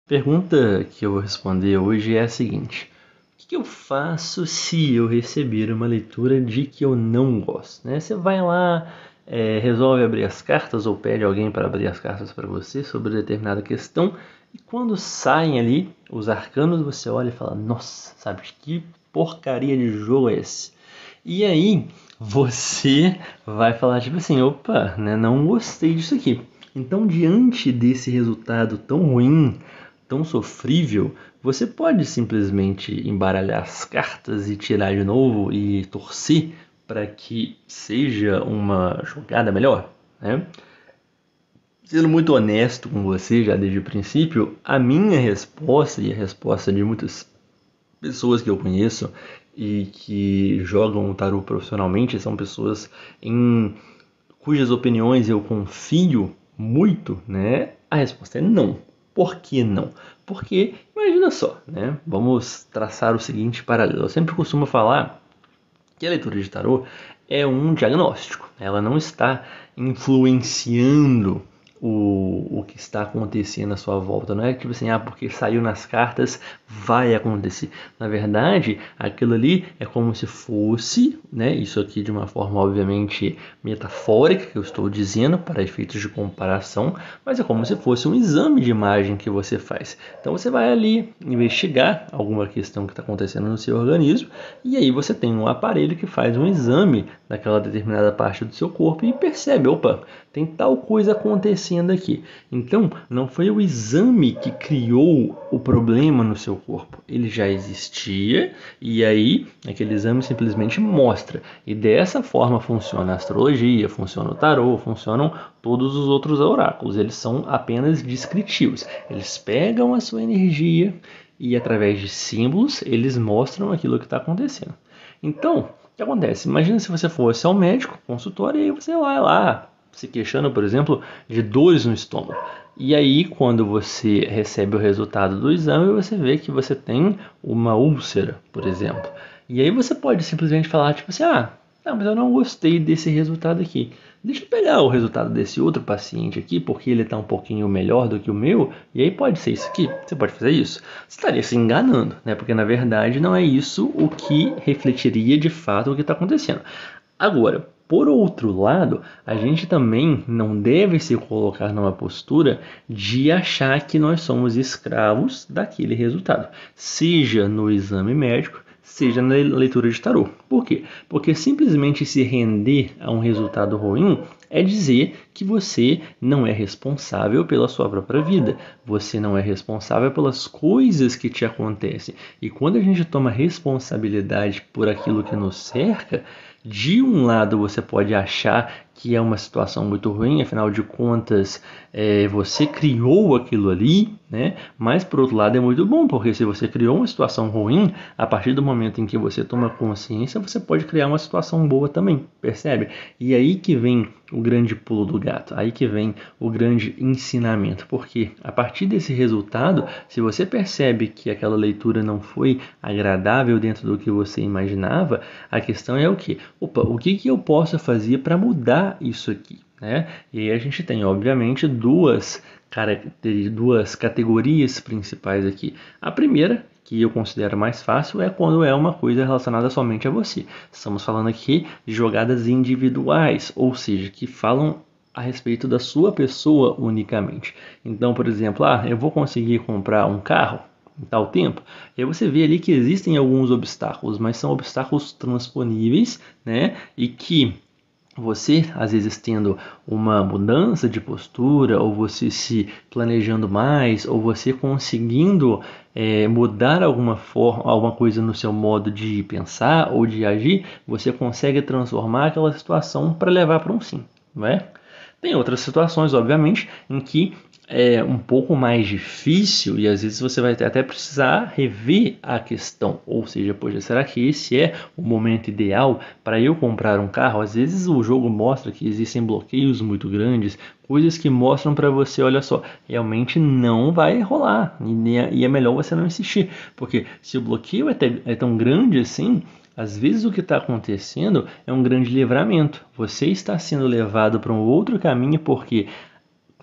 Pergunta que eu vou responder hoje é a seguinte: o que eu faço se eu receber uma leitura de que eu não gosto? Né? Você vai lá, resolve abrir as cartas ou pede alguém para abrir as cartas para você sobre determinada questão e quando saem ali os arcanos você olha e fala: nossa, sabe que porcaria de jogo é esse? E aí você vai falar tipo assim: opa, né, não gostei disso aqui. Então, diante desse resultado tão ruim, tão sofrível, você pode simplesmente embaralhar as cartas e tirar de novo e torcer para que seja uma jogada melhor, né? Sendo muito honesto com você já desde o princípio, a minha resposta e a resposta de muitas pessoas que eu conheço e que jogam o tarô profissionalmente são pessoas em cujas opiniões eu confio muito, né? A resposta é não. Por que não? Porque, imagina só, né? Vamos traçar o seguinte paralelo. Eu sempre costumo falar que a leitura de tarô é um diagnóstico. Ela não está influenciando o que está acontecendo à sua volta. Não é tipo assim, porque saiu nas cartas, vai acontecer. Na verdade, aquilo ali é como se fosse, né? Isso aqui de uma forma obviamente metafórica, que eu estou dizendo, para efeitos de comparação, mas é como se fosse um exame de imagem que você faz. Então você vai ali investigar alguma questão que está acontecendo no seu organismo, e aí você tem um aparelho que faz um exame daquela determinada parte do seu corpo e percebe, opa, tem tal coisa acontecendo aqui. Então, não foi o exame que criou o problema no seu corpo. Ele já existia e aí aquele exame simplesmente mostra. E dessa forma funciona a astrologia, funciona o tarô, funcionam todos os outros oráculos. Eles são apenas descritivos. Eles pegam a sua energia e através de símbolos eles mostram aquilo que está acontecendo. Então, o que acontece? Imagina se você fosse ao médico, consultório, e aí você vai lá se queixando, por exemplo, de dores no estômago. E aí, quando você recebe o resultado do exame, você vê que você tem uma úlcera, por exemplo. E aí você pode simplesmente falar, tipo assim, não, mas eu não gostei desse resultado aqui. Deixa eu pegar o resultado desse outro paciente aqui, porque ele está um pouquinho melhor do que o meu, e aí pode ser isso aqui. Você pode fazer isso? Você estaria se enganando, né? Porque na verdade não é isso o que refletiria de fato o que está acontecendo. Agora, por outro lado, a gente também não deve se colocar numa postura de achar que nós somos escravos daquele resultado, seja no exame médico, seja na leitura de tarô. Por quê? Porque simplesmente se render a um resultado ruim é dizer que você não é responsável pela sua própria vida, você não é responsável pelas coisas que te acontecem. E quando a gente toma responsabilidade por aquilo que nos cerca, de um lado você pode achar que é uma situação muito ruim, afinal de contas você criou aquilo ali, né? Mas por outro lado é muito bom, porque se você criou uma situação ruim, a partir do momento em que você toma consciência, você pode criar uma situação boa também, percebe? E aí que vem o grande pulo do gato, aí que vem o grande ensinamento, porque a partir desse resultado, se você percebe que aquela leitura não foi agradável dentro do que você imaginava, a questão é o que? Opa, o que eu posso fazer para mudar isso aqui? Né? E aí a gente tem, obviamente, duas categorias principais aqui. A primeira, que eu considero mais fácil, é quando é uma coisa relacionada somente a você. Estamos falando aqui de jogadas individuais, ou seja, que falam a respeito da sua pessoa unicamente. Então, por exemplo, eu vou conseguir comprar um carro em tal tempo. E aí você vê ali que existem alguns obstáculos, mas são obstáculos transponíveis, né? E que você, às vezes, tendo uma mudança de postura, ou você se planejando mais, ou você conseguindo mudar alguma coisa no seu modo de pensar ou de agir, você consegue transformar aquela situação para levar para um sim, não é? Tem outras situações, obviamente, em que é um pouco mais difícil e às vezes você vai até precisar rever a questão. Ou seja, poxa, será que esse é o momento ideal para eu comprar um carro? Às vezes o jogo mostra que existem bloqueios muito grandes, coisas que mostram para você, olha só, realmente não vai rolar e é melhor você não insistir, porque se o bloqueio é tão grande assim, às vezes o que está acontecendo é um grande livramento. Você está sendo levado para um outro caminho porque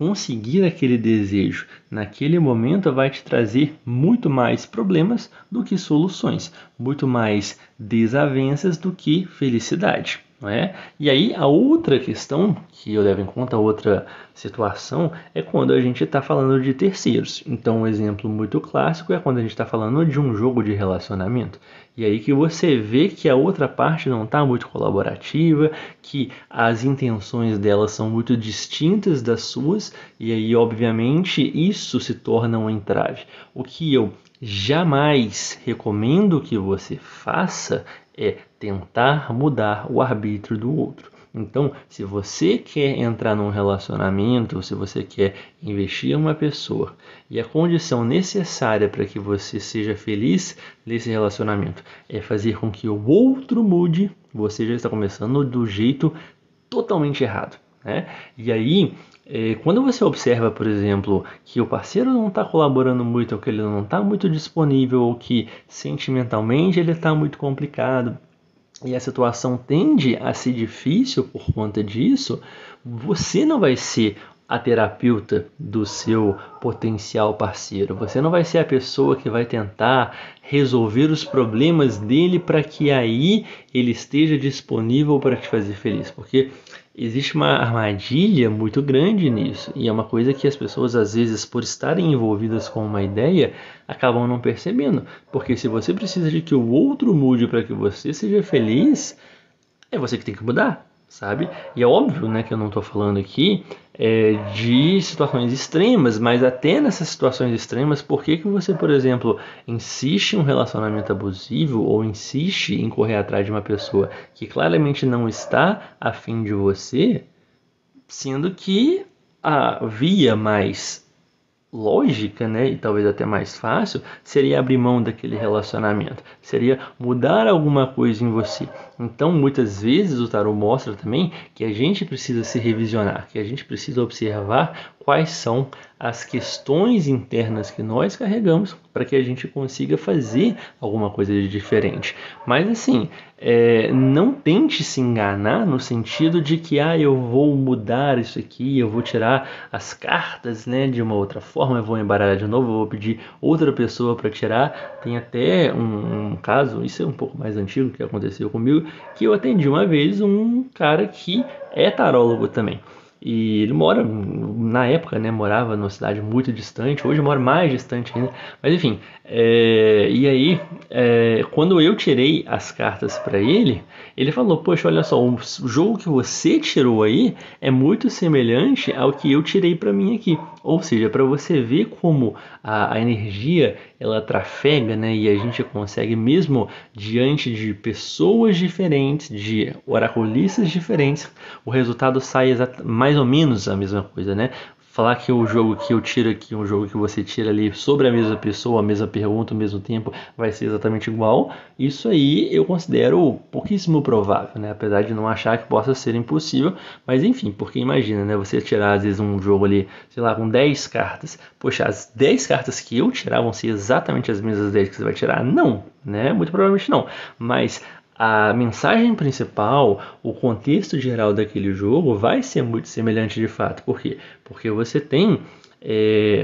conseguir aquele desejo naquele momento vai te trazer muito mais problemas do que soluções, muito mais desavenças do que felicidade. Não é? E aí a outra questão que eu levo em conta, a outra situação, é quando a gente está falando de terceiros. Então um exemplo muito clássico é quando a gente está falando de um jogo de relacionamento. E aí que você vê que a outra parte não está muito colaborativa, que as intenções dela são muito distintas das suas, e aí obviamente isso se torna um entrave. O que eu jamais recomendo que você faça é tentar mudar o arbítrio do outro. Então, se você quer entrar num relacionamento, se você quer investir em uma pessoa e a condição necessária para que você seja feliz nesse relacionamento é fazer com que o outro mude, você já está começando do jeito totalmente errado, né? E aí, quando você observa, por exemplo, que o parceiro não está colaborando muito, ou que ele não está muito disponível, ou que sentimentalmente ele está muito complicado, e a situação tende a ser difícil por conta disso, você não vai ser a terapeuta do seu potencial parceiro. Você não vai ser a pessoa que vai tentar resolver os problemas dele para que aí ele esteja disponível para te fazer feliz. Porque existe uma armadilha muito grande nisso. E é uma coisa que as pessoas, às vezes, por estarem envolvidas com uma ideia, acabam não percebendo. Porque se você precisa de que o outro mude para que você seja feliz, é você que tem que mudar, sabe? E é óbvio, né, que eu não estou falando aqui de situações extremas, mas até nessas situações extremas, por que você, por exemplo, insiste em um relacionamento abusivo ou insiste em correr atrás de uma pessoa que claramente não está afim de você, sendo que a via mais lógica, né, e talvez até mais fácil, seria abrir mão daquele relacionamento, seria mudar alguma coisa em você. Então, muitas vezes o tarot mostra também que a gente precisa se revisionar, que a gente precisa observar quais são as questões internas que nós carregamos para que a gente consiga fazer alguma coisa de diferente. Mas assim, não tente se enganar no sentido de que eu vou mudar isso aqui, eu vou tirar as cartas, né, de uma outra forma, eu vou embaralhar de novo, eu vou pedir outra pessoa para tirar. Tem até um caso, isso é um pouco mais antigo, que aconteceu comigo, que eu atendi uma vez um cara que é tarólogo também. E ele mora, na época, né, morava numa cidade muito distante, hoje mora mais distante ainda, mas enfim. E aí, quando eu tirei as cartas para ele, ele falou, poxa, olha só, o jogo que você tirou aí é muito semelhante ao que eu tirei para mim aqui. Ou seja, para você ver como a energia, ela trafega, né, e a gente consegue mesmo diante de pessoas diferentes, de oraculistas diferentes, o resultado sai mais ou menos a mesma coisa, né? Falar que o jogo que eu tiro aqui, um jogo que você tira ali sobre a mesma pessoa, a mesma pergunta, ao mesmo tempo, vai ser exatamente igual, isso aí eu considero pouquíssimo provável, né? Apesar de não achar que possa ser impossível, mas enfim, porque imagina, né? Você tirar às vezes um jogo ali, sei lá, com 10 cartas, poxa, as 10 cartas que eu tirar vão ser exatamente as mesmas 10 que você vai tirar? Não, né? Muito provavelmente não, mas a mensagem principal, o contexto geral daquele jogo vai ser muito semelhante de fato. Por quê? Porque você tem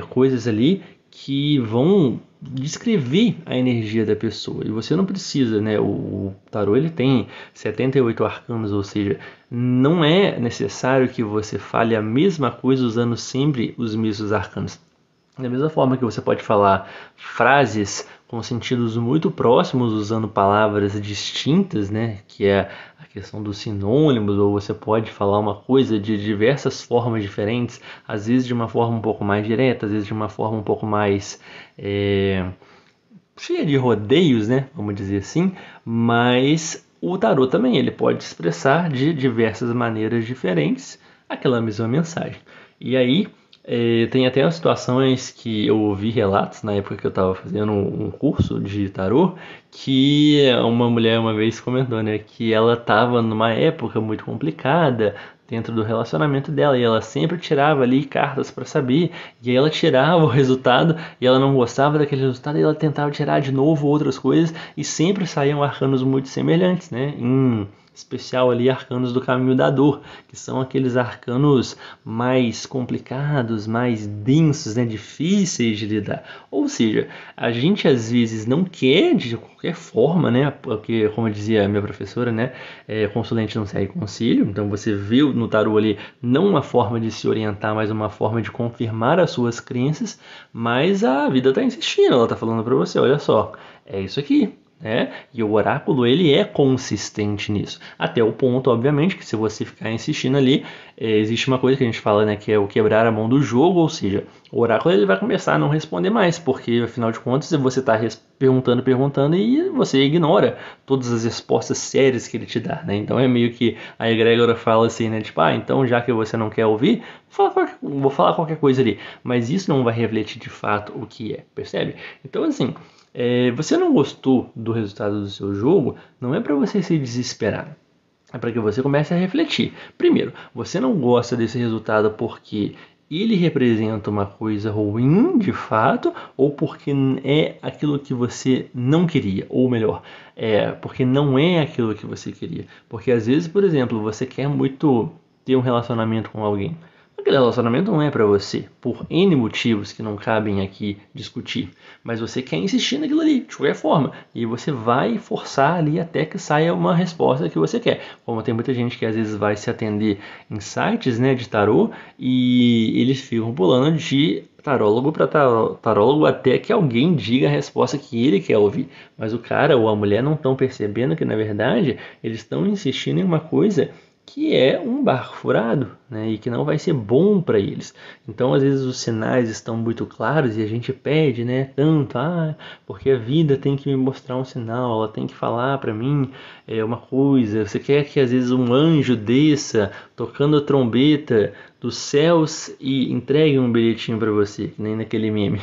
coisas ali que vão descrever a energia da pessoa. E você não precisa, né? O tarô ele tem 78 arcanos, ou seja, não é necessário que você fale a mesma coisa usando sempre os mesmos arcanos. Da mesma forma que você pode falar frases com sentidos muito próximos, usando palavras distintas, né? Que é a questão dos sinônimos, ou você pode falar uma coisa de diversas formas diferentes, às vezes de uma forma um pouco mais direta, às vezes de uma forma um pouco mais cheia de rodeios, né? Vamos dizer assim, mas o tarô também ele pode expressar de diversas maneiras diferentes aquela mesma mensagem. E aí, tem até as situações que eu ouvi relatos na época que eu estava fazendo um curso de tarô, que uma mulher uma vez comentou, né, que ela estava numa época muito complicada dentro do relacionamento dela, e ela sempre tirava ali cartas para saber, e aí ela tirava o resultado, e ela não gostava daquele resultado, e ela tentava tirar de novo outras coisas, e sempre saíam arcanos muito semelhantes, né, em especial ali arcanos do caminho da dor, que são aqueles arcanos mais complicados, mais densos, né, difíceis de lidar. Ou seja, a gente às vezes não quer de qualquer forma, né, porque como dizia a minha professora, né, consulente não segue conselho, então você vê no tarô ali não uma forma de se orientar, mas uma forma de confirmar as suas crenças, mas a vida está insistindo, ela está falando para você, olha só, é isso aqui. E o oráculo ele é consistente nisso, até o ponto, obviamente, que se você ficar insistindo ali, existe uma coisa que a gente fala, né, que é o quebrar a mão do jogo, ou seja, o oráculo ele vai começar a não responder mais, porque afinal de contas você está perguntando e você ignora todas as respostas sérias que ele te dá, né? Então é meio que a egrégora fala assim, né, tipo, então já que você não quer ouvir, vou falar qualquer coisa ali, mas isso não vai refletir de fato o que é, percebe? Então assim, você não gostou do resultado do seu jogo, não é para você se desesperar. É para que você comece a refletir. Primeiro, você não gosta desse resultado porque ele representa uma coisa ruim de fato, ou porque é aquilo que você não queria, ou melhor, porque não é aquilo que você queria. Porque às vezes, por exemplo, você quer muito ter um relacionamento com alguém. Aquele relacionamento não é para você, por N motivos que não cabem aqui discutir, mas você quer insistir naquilo ali, de qualquer forma, e você vai forçar ali até que saia uma resposta que você quer. Como tem muita gente que às vezes vai se atender em sites, né, de tarô, e eles ficam pulando de tarólogo para tarólogo até que alguém diga a resposta que ele quer ouvir. Mas o cara ou a mulher não estão percebendo que, na verdade, eles estão insistindo em uma coisa que é um barco furado, né, e que não vai ser bom para eles. Então, às vezes os sinais estão muito claros e a gente pede, né, tanto, porque a vida tem que me mostrar um sinal, ela tem que falar para mim uma coisa. Você quer que às vezes um anjo desça tocando a trombeta dos céus e entregue um bilhetinho para você, que nem naquele meme.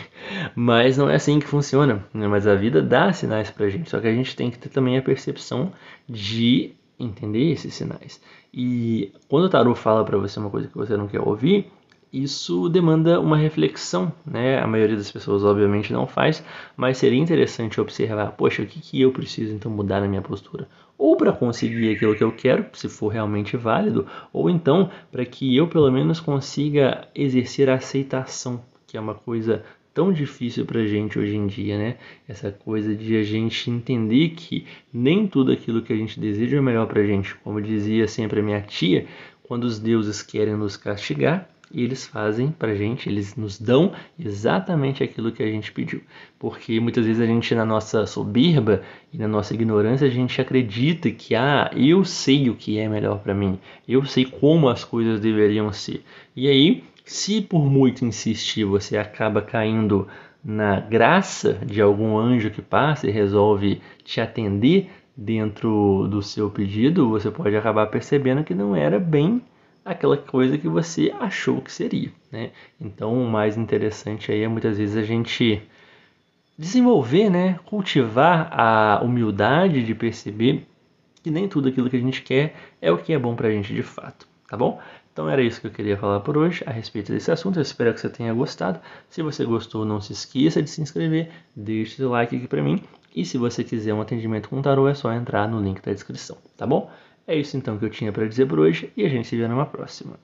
Mas não é assim que funciona, né? Mas a vida dá sinais pra gente, só que a gente tem que ter também a percepção de entender esses sinais. E quando o tarô fala para você uma coisa que você não quer ouvir, isso demanda uma reflexão, né? A maioria das pessoas obviamente não faz, mas seria interessante observar, poxa, o que eu preciso então mudar na minha postura? Ou para conseguir aquilo que eu quero, se for realmente válido, ou então para que eu pelo menos consiga exercer a aceitação, que é uma coisa tão difícil para a gente hoje em dia, né? Essa coisa de a gente entender que nem tudo aquilo que a gente deseja é melhor para a gente. Como dizia sempre a minha tia, quando os deuses querem nos castigar, eles fazem para a gente, eles nos dão exatamente aquilo que a gente pediu. Porque muitas vezes a gente, na nossa soberba e na nossa ignorância, a gente acredita que, eu sei o que é melhor para mim, eu sei como as coisas deveriam ser. E aí, se por muito insistir você acaba caindo na graça de algum anjo que passa e resolve te atender dentro do seu pedido, você pode acabar percebendo que não era bem aquela coisa que você achou que seria, né? Então o mais interessante aí é muitas vezes a gente desenvolver, né, cultivar a humildade de perceber que nem tudo aquilo que a gente quer é o que é bom pra gente de fato, tá bom? Então era isso que eu queria falar por hoje a respeito desse assunto. Eu espero que você tenha gostado. Se você gostou, não se esqueça de se inscrever, deixe seu like aqui pra mim. E se você quiser um atendimento com tarô, é só entrar no link da descrição, tá bom? É isso então que eu tinha para dizer por hoje e a gente se vê numa próxima.